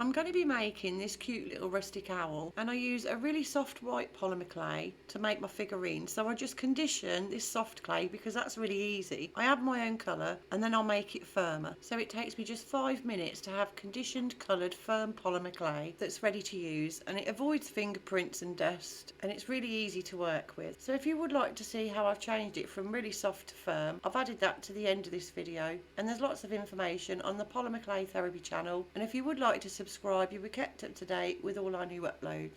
I'm going to be making this cute little rustic owl, and I use a really soft white polymer clay to make my figurine. So I just condition this soft clay because that's really easy. I add my own colour and then I'll make it firmer. So it takes me just 5 minutes to have conditioned coloured firm polymer clay that's ready to use, and it avoids fingerprints and dust, and it's really easy to work with. So if you would like to see how I've changed it from really soft to firm, I've added that to the end of this video, and there's lots of information on the Polymer Clay Therapy channel, and if you would like to subscribe, you'll be kept up to date with all our new uploads.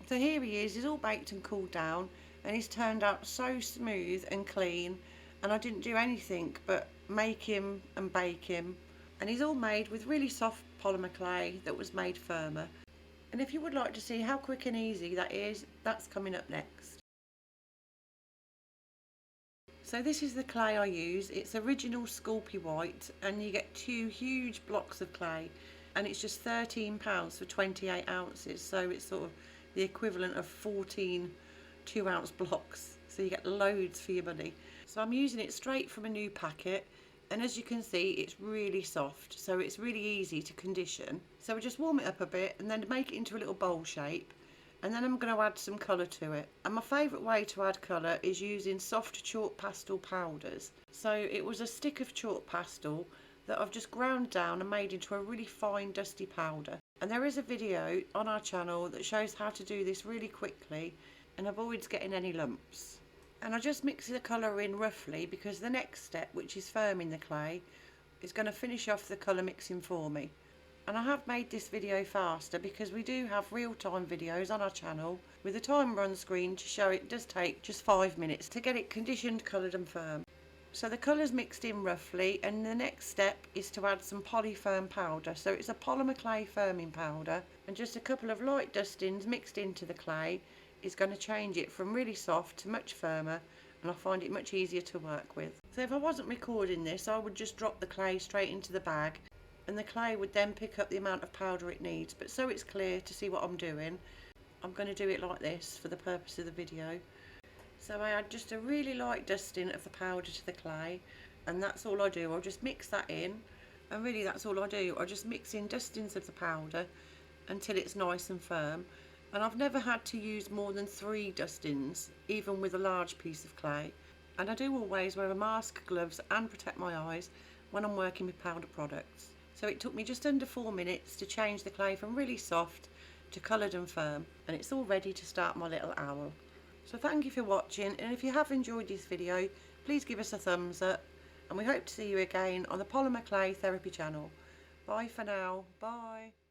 So here he is, he's all baked and cooled down, and he's turned out so smooth and clean, and I didn't do anything but make him and bake him, and he's all made with really soft polymer clay that was made firmer. And if you would like to see how quick and easy that is, that's coming up next. So this is the clay I use. It's original SCULPEY white, and you get 2 huge blocks of clay, and it's just £13 for 28 ounces, so it's sort of the equivalent of 14 2-ounce blocks, so you get loads for your money. So I'm using it straight from a new packet, and as you can see it's really soft, so it's really easy to condition. So we just warm it up a bit and then make it into a little bowl shape, and then I'm going to add some colour to it. And my favourite way to add colour is using soft chalk pastel powders. So it was a stick of chalk pastel that I've just ground down and made into a really fine dusty powder. And there is a video on our channel that shows how to do this really quickly and avoids getting any lumps. And I just mix the colour in roughly because the next step, which is firming the clay, is going to finish off the colour mixing for me. And I have made this video faster because we do have real-time videos on our channel with a timer on screen to show it does take just 5 minutes to get it conditioned, coloured and firm. So the colour's mixed in roughly, and the next step is to add some POLYFIRM powder. So it's a polymer clay firming powder, and just a couple of light dustings mixed into the clay is going to change it from really soft to much firmer, and I find it much easier to work with. So if I wasn't recording this, I would just drop the clay straight into the bag, and the clay would then pick up the amount of powder it needs. But so it's clear to see what I'm doing, I'm going to do it like this for the purpose of the video. So I add just a really light dusting of the powder to the clay, and that's all I do. I'll just mix that in, and really that's all I do. I just mix in dustings of the powder until it's nice and firm. And I've never had to use more than 3 dustings, even with a large piece of clay. And I do always wear a mask, gloves and protect my eyes when I'm working with powder products. So it took me just under 4 minutes to change the clay from really soft to coloured and firm, and it's all ready to start my little owl. So thank you for watching, and if you have enjoyed this video, please give us a thumbs up, and we hope to see you again on the Polymer Clay Therapy channel. Bye for now. Bye.